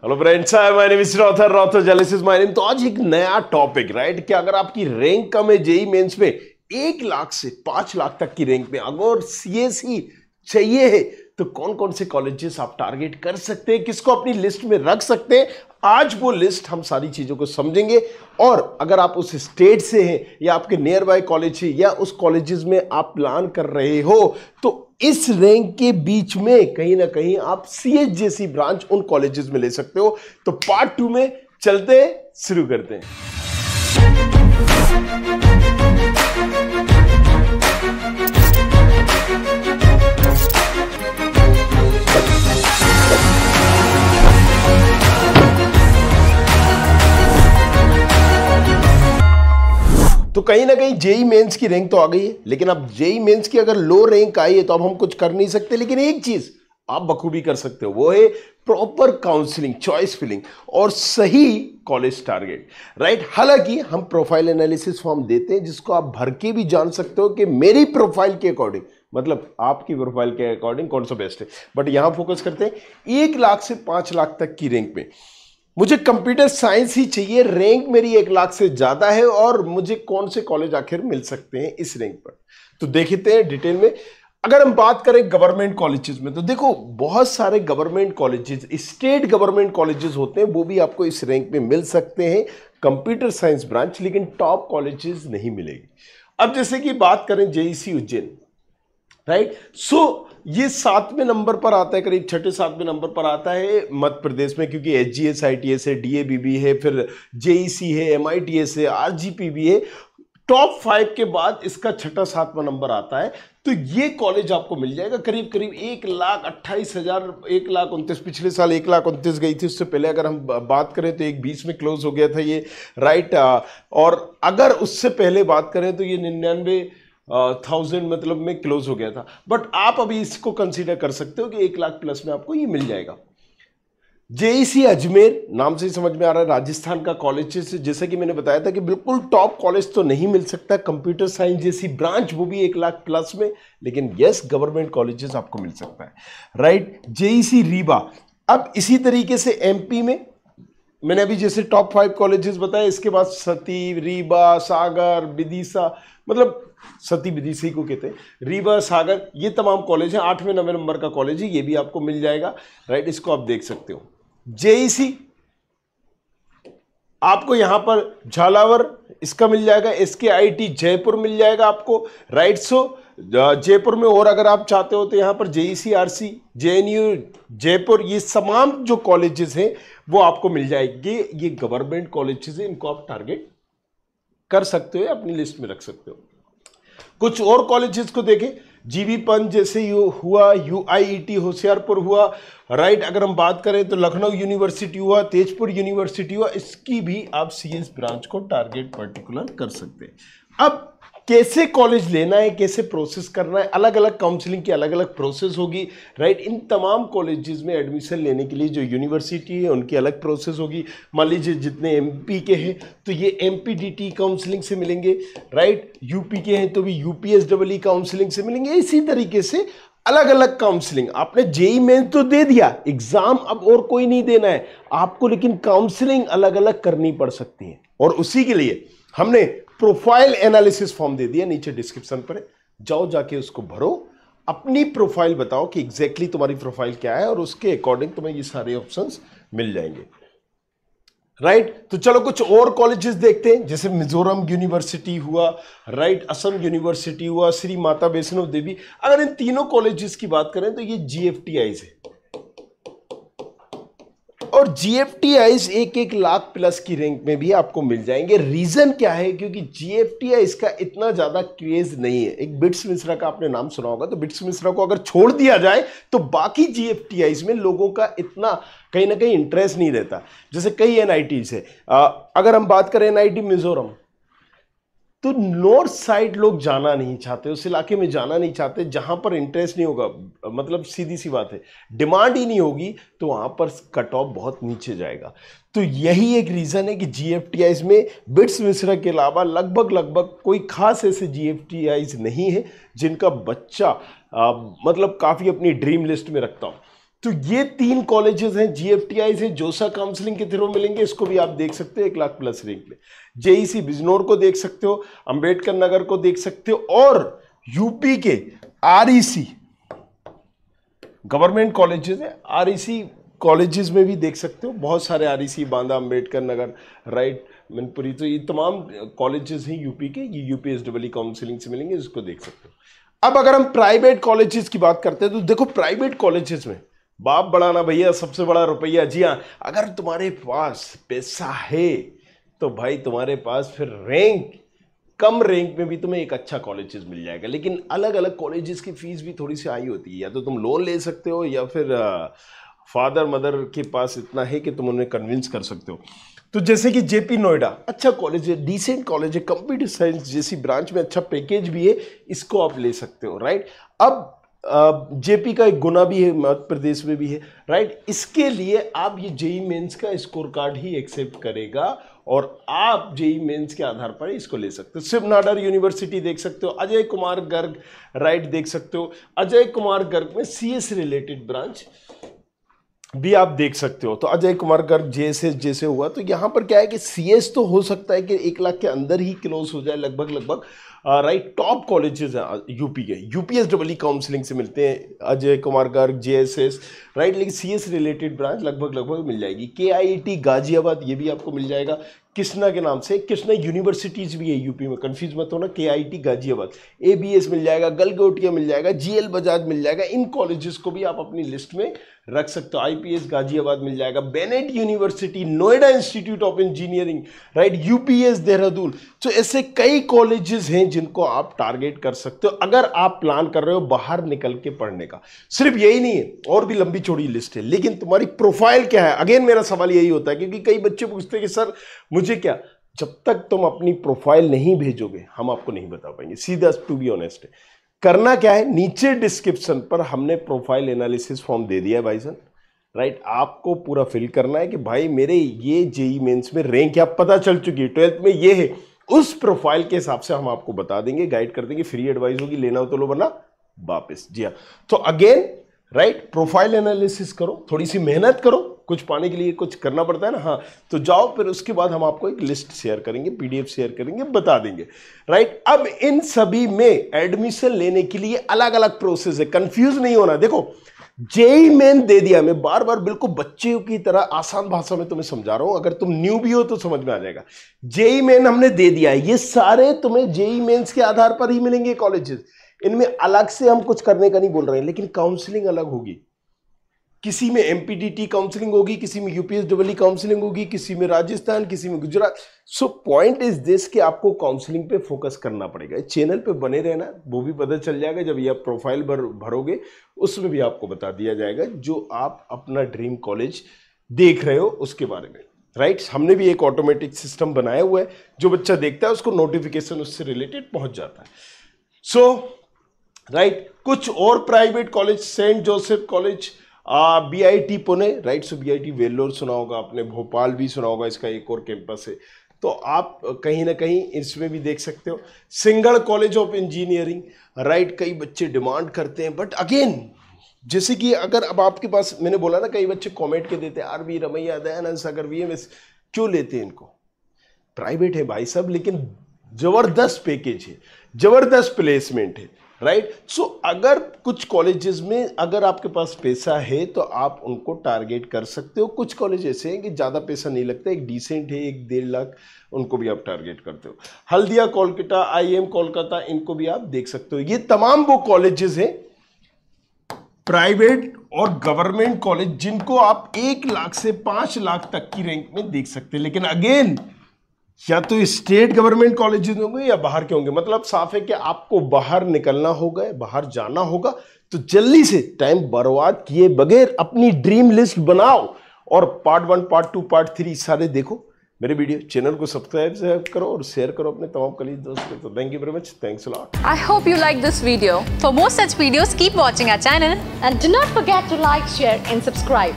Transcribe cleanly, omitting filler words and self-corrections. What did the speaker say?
Hello friends, my name is Rother Rother Jellis is my name. तो आज एक नया टॉपिक, राइट, कि अगर आपकी रैंक कम है जेई मेंस में 1 लाख से 5 लाख तक की रैंक में, अगर सीएसई चाहिए है तो कौन कौन से कॉलेजेस आप टारगेट कर सकते हैं, किसको अपनी लिस्ट में रख सकते हैं। आज वो लिस्ट हम सारी चीजों को समझेंगे। और अगर आप उस स्टेट से हैं या आपके नियर बाय कॉलेज है या उस कॉलेजेस में आप प्लान कर रहे हो तो इस रैंक के बीच में कहीं ना कहीं आप सीएच जैसी ब्रांच उन कॉलेजेस में ले सकते हो। तो पार्ट 2 में चलते हैं, शुरू करते हैं। तो कहीं ना कहीं जेई मेंस की रैंक तो आ गई है, लेकिन अब जेई मेंस की अगर लो रैंक आई है तो अब हम कुछ कर नहीं सकते। लेकिन एक चीज आप बखूबी कर सकते हो, वो है प्रॉपर काउंसलिंग, चॉइस फिलिंग और सही कॉलेज टारगेट, राइट। हालांकि हम प्रोफाइल एनालिसिस फॉर्म देते हैं जिसको आप भर के भी जान सकते हो कि मेरी प्रोफाइल के अकॉर्डिंग, मतलब आपकी प्रोफाइल के अकॉर्डिंग कौन सा बेस्ट है। बट यहां फोकस करते हैं 1 लाख से 5 लाख तक की रैंक में। मुझे कंप्यूटर साइंस ही चाहिए, रैंक मेरी 1 लाख से ज्यादा है और मुझे कौन से कॉलेज आखिर मिल सकते हैं इस रैंक पर। तो देखते हैं डिटेल में। अगर हम बात करें गवर्नमेंट कॉलेजेस में तो देखो बहुत सारे government colleges, state government colleges होते हैं, वो भी आपको इस रैंक में मिल सकते हैं कंप्यूटर साइंस ब्रांच, लेकिन टॉप कॉलेजेस नहीं मिलेगी। अब जैसे कि बात करें जेईसी उज्जैन, राइट, सो ये 7वें नंबर पर आता है, करीब 6-7वें नंबर पर आता है मध्य प्रदेश में, क्योंकि एचजीएस आईटीएस है, डीएबीबी है, फिर जेईसी है, एमआईटीएस है, आरजीपीबी है। टॉप 5 के बाद इसका 6-7वां नंबर आता है। तो ये कॉलेज आपको मिल जाएगा करीब करीब 1,28,000, 1,29,000, पिछले साल 1,29,000 गई थी। उससे पहले अगर हम बात करें तो 1,20,000 में क्लोज हो गया था ये, राइट। और अगर उससे पहले बात करें तो ये 99,000 मतलब में क्लोज हो गया था। बट आप अभी इसको कंसीडर कर सकते हो कि 1 लाख प्लस में आपको ये मिल जाएगा। जेईसी अजमेर नाम से ही समझ में आ रहा है राजस्थान का कॉलेज है। जैसा कि मैंने बताया था कि बिल्कुल टॉप कॉलेज तो नहीं मिल सकता कंप्यूटर साइंस जैसी ब्रांच, वो भी 1 लाख प्लस में, लेकिन यस गवर्नमेंट कॉलेजेस आपको मिल सकता है, राइट। जेईसी रीवा। अब इसी तरीके से एमपी में मैंने अभी जैसे टॉप 5 कॉलेजेस बताए, इसके बाद सती, रीवा, सागर, विदिशा, मतलब सती विदिशा को कहते हैं, रीवा, सागर, ये तमाम कॉलेज हैं। 8वें-9वें नंबर का कॉलेज है, ये भी आपको मिल जाएगा, राइट। इसको आप देख सकते हो। जेईसी आपको यहां पर झालावाड़ इसका मिल जाएगा, एसकेआईटी जयपुर मिल जाएगा आपको, राइट। सो जयपुर में और अगर आप चाहते हो तो यहां पर जेईसी आरसी, जेएनयू जयपुर, ये तमाम जो कॉलेजेस हैं वो आपको मिल जाएंगे। ये गवर्नमेंट कॉलेजेस हैं, इनको आप टारगेट कर सकते हो, अपनी लिस्ट में रख सकते हो। कुछ और कॉलेजेस को देखें, जीबी पंत जैसे हुआ, यूआईईटी होशियारपुर हुआ, राइट। अगर हम बात करें तो लखनऊ यूनिवर्सिटी हुआ, तेजपुर यूनिवर्सिटी हुआ, इसकी भी आप सीएस ब्रांच को टारगेट पर्टिकुलर कर सकते हैं। अब कैसे कॉलेज लेना है, कैसे प्रोसेस करना है, अलग अलग काउंसलिंग की अलग अलग प्रोसेस होगी, राइट। इन तमाम कॉलेजेस में एडमिशन लेने के लिए जो यूनिवर्सिटी है उनकी अलग प्रोसेस होगी। मान लीजिए जितने एमपी के हैं तो ये एमपीडीटी काउंसलिंग से मिलेंगे, राइट। यूपी के हैं तो भी यूपीएसडब्ल्यू काउंसलिंग से मिलेंगे। इसी तरीके से अलग अलग काउंसलिंग। आपने जेई मेंस तो दे दिया, एग्जाम अब और कोई नहीं देना है आपको, लेकिन काउंसलिंग अलग अलग करनी पड़ सकती है। और उसी के लिए हमने प्रोफाइल एनालिसिस फॉर्म दे दिया, नीचे डिस्क्रिप्शन पर जाओ, जाके उसको भरो, अपनी प्रोफाइल बताओ कि एग्जैक्टली तुम्हारी प्रोफाइल क्या है और उसके अकॉर्डिंग तुम्हें ये सारे ऑप्शंस मिल जाएंगे, राइट। तो चलो कुछ और कॉलेजेस देखते हैं, जैसे मिजोरम यूनिवर्सिटी हुआ, राइट, असम यूनिवर्सिटी हुआ, श्री माता वैष्णो देवी। अगर इन तीनों कॉलेजेस की बात करें तो ये जीएफटीआईज है, और जीएफटीआईज 1-1 लाख प्लस की रैंक में भी आपको मिल जाएंगे। रीजन क्या है? क्योंकि जीएफटीआईज का इतना ज्यादा क्रेज नहीं है। एक बिट्स मिश्रा का आपने नाम सुना होगा, तो बिट्स मिश्रा को अगर छोड़ दिया जाए तो बाकी जीएफटीआईज में लोगों का इतना कहीं ना कहीं इंटरेस्ट नहीं रहता। जैसे कई एनआईटीज है, अगर हम बात करें एनआईटी मिजोरम, तो नॉर्थ साइड लोग जाना नहीं चाहते, उस इलाके में जाना नहीं चाहते जहां पर इंटरेस्ट नहीं होगा, मतलब सीधी सी बात है, डिमांड ही नहीं होगी, तो वहां पर कट ऑफ बहुत नीचे जाएगा। तो यही एक रीजन है कि जीएफटीआईज में बिट्स मिश्रा के अलावा लगभग कोई खास ऐसे जीएफटीआईज नहीं है जिनका बच्चा मतलब काफी अपनी ड्रीम लिस्ट में रखता हूं। तो ये 3 कॉलेजेस हैं, GFTI से जोसा काउंसलिंग के थ्रू मिलेंगे, इसको भी आप देख सकते हो 1 लाख प्लस रैंक में। JEC बिजनौर को देख सकते हो, अंबेडकर नगर को देख सकते हो, और यूपी के REC गवर्नमेंट कॉलेजेस है, REC कॉलेजेस में भी देख सकते हो, बहुत सारे REC, बांदा, अंबेडकर नगर, राइट, मैनपुरी, तो ये तमाम कॉलेजेस हैं यूपी के, ये UPSEE काउंसलिंग से मिलेंगे, इसको देख सकते हो। अब अगर हम प्राइवेट कॉलेजेस की बात करते हैं तो देखो प्राइवेट कॉलेजेस में बाप बड़ा ना भैया, सबसे बड़ा रुपया। जी हाँ, अगर तुम्हारे पास पैसा है तो भाई तुम्हारे पास फिर रैंक, कम रैंक में भी तुम्हें एक अच्छा कॉलेजेस मिल जाएगा। लेकिन अलग अलग कॉलेजेस की फीस भी थोड़ी सी हाई होती है, या तो तुम लोन ले सकते हो या फिर फादर मदर के पास इतना है कि तुम उन्हें कन्विंस कर सकते हो। तो जैसे कि JP नोएडा अच्छा कॉलेज है, डिसेंट कॉलेज है, कंप्यूटर साइंस जैसी ब्रांच में अच्छा पैकेज भी है, इसको आप ले सकते हो, राइट। अब JP का एक गुना भी है, मध्य प्रदेश में भी है, राइट। इसके लिए आप ये JEE मेंस का स्कोर कार्ड ही एक्सेप्ट करेगा और आप JEE मेंस के आधार पर इसको ले सकते हो। शिव नाडर यूनिवर्सिटी देख सकते हो, अजय कुमार गर्ग, राइट, देख सकते हो। अजय कुमार गर्ग में CS रिलेटेड ब्रांच भी आप देख सकते हो। तो अजय कुमार गर्ग JSS जैसे हुआ, तो यहाँ पर क्या है कि CS तो हो सकता है कि 1 लाख के अंदर ही क्लोज हो जाए लगभग, राइट। टॉप कॉलेजेस हैं यूपी के, UPSEE काउंसलिंग से मिलते हैं अजय कुमार गर्ग, JSS, राइट। लेकिन CS रिलेटेड ब्रांच लगभग मिल जाएगी। KIT गाजियाबाद, ये भी आपको मिल जाएगा कृष्णा के नाम से। कृष्णा यूनिवर्सिटीज भी है यूपी में, कंफ्यूज मत होना। KIT गाजियाबाद, ABS मिल जाएगा, गलगोटिया मिल जाएगा, GL बजाज मिल जाएगा। इन कॉलेजेस को भी आप अपनी लिस्ट में रख सकते हो। IPS गाजियाबाद मिल जाएगा, Bennett university, Noida institute of engineering, right, UPS Dehradun. तो ऐसे कई कॉलेजेस हैं जिनको आप टारगेट कर सकते हो अगर आप प्लान कर रहे हो बाहर निकल के पढ़ने का। सिर्फ यही नहीं है, और भी लंबी चौड़ी लिस्ट है, लेकिन तुम्हारी प्रोफाइल क्या है। अगेन मेरा सवाल यही होता है, क्योंकि कई बच्चे पूछते हैं कि सर मुझे क्या, जब तक तुम अपनी प्रोफाइल नहीं भेजोगे हम आपको नहीं बता पाएंगे। सीधा टू बी ऑनेस्ट है। करना क्या है, नीचे डिस्क्रिप्शन पर हमने प्रोफाइल एनालिसिस फॉर्म दे दिया है भाई साहब, राइट। आपको पूरा फिल करना है कि भाई मेरे ये JEE मेंस में रैंक क्या पता चल चुकी है, 12th में ये है, उस प्रोफाइल के हिसाब से हम आपको बता देंगे, गाइड कर देंगे, फ्री एडवाइस होगी, लेना हो तो लो वरना वापस। जी हाँ, तो अगेन राइट, प्रोफाइल एनालिसिस करो, थोड़ी सी मेहनत करो, कुछ पाने के लिए कुछ करना पड़ता है ना, हाँ। तो जाओ, फिर उसके बाद हम आपको एक लिस्ट शेयर करेंगे, PDF शेयर करेंगे, बता देंगे, राइट। अब इन सभी में एडमिशन लेने के लिए अलग अलग प्रोसेस है, कंफ्यूज नहीं होना। देखो JEE मेन दे दिया, मैं बार बार बिल्कुल बच्चों की तरह आसान भाषा में तुम्हें समझा रहा हूं, अगर तुम न्यू भी हो तो समझ में आ जाएगा। JEE मेन हमने दे दिया है, ये सारे तुम्हें JEE मेंस के आधार पर ही मिलेंगे कॉलेजेस। इनमें अलग से हम कुछ करने का नहीं बोल रहे हैं, लेकिन काउंसलिंग अलग होगी। किसी में MPDT काउंसलिंग होगी, किसी में UPSEE काउंसलिंग होगी, किसी में राजस्थान, किसी में Gujarat. So point is this कि आपको काउंसलिंग पे फोकस करना पड़ेगा। चैनल पे बने रहना, वो भी पता चल जाएगा जब ये आप प्रोफाइल भरोगे, उसमें भी आपको बता दिया जाएगा जो आप अपना ड्रीम कॉलेज देख रहे हो उसके बारे में, राइट। हमने भी एक ऑटोमेटिक सिस्टम बनाया हुआ है, जो बच्चा देखता है उसको नोटिफिकेशन उससे रिलेटेड पहुंच जाता है। सो राइट, कुछ और private college, Saint Joseph college, BIT Pune, right. So BIT Vellore सुना होगा आपने, भोपाल भी सुना होगा, इसका एक और कैंपस है, तो आप कहीं ना कहीं इसमें भी देख सकते हो। सिंगड़ कॉलेज ऑफ इंजीनियरिंग, राइट, कई बच्चे डिमांड करते हैं, बट अगेन जैसे कि अगर अब आपके पास, मैंने बोला ना, कई बच्चे कमेंट के देते हैं RV रमैया, दयानंद सागर, VMS, क्यों लेते हैं इनको? प्राइवेट है भाई साहब, लेकिन जबरदस्त पैकेज है, जबरदस्त प्लेसमेंट है, राइट। सो अगर कुछ कॉलेजेस में अगर आपके पास पैसा है तो आप उनको टारगेट कर सकते हो। कुछ कॉलेज ऐसे हैं कि ज़्यादा पैसा नहीं लगता, एक डिसेंट है, 1-1.5 लाख, उनको भी आप टारगेट करते हो। हल्दिया कोलकाता, IIM कोलकाता, इनको भी आप देख सकते हो। ये तमाम वो कॉलेजेस हैं प्राइवेट और गवर्नमेंट कॉलेज जिनको आप 1 लाख से 5 लाख तक की रैंक में देख सकते हैं। लेकिन अगेन या तो स्टेट गवर्नमेंट कॉलेजेस होंगे या बाहर के होंगे, मतलब साफ है कि आपको बाहर निकलना होगा, बाहर जाना होगा। तो जल्दी से टाइम बर्बाद किए बगैर अपनी ड्रीम लिस्ट बनाओ और पार्ट 1, पार्ट 2, पार्ट 3 सारे देखो मेरे वीडियो। चैनल को सब्सक्राइब करो और शेयर करो अपने तमाम कलीग दोस्तों को। Thank you very much, thanks a lot. I hope you like this video. For more such videos, keep watching our channel and do not forget to like, share and subscribe.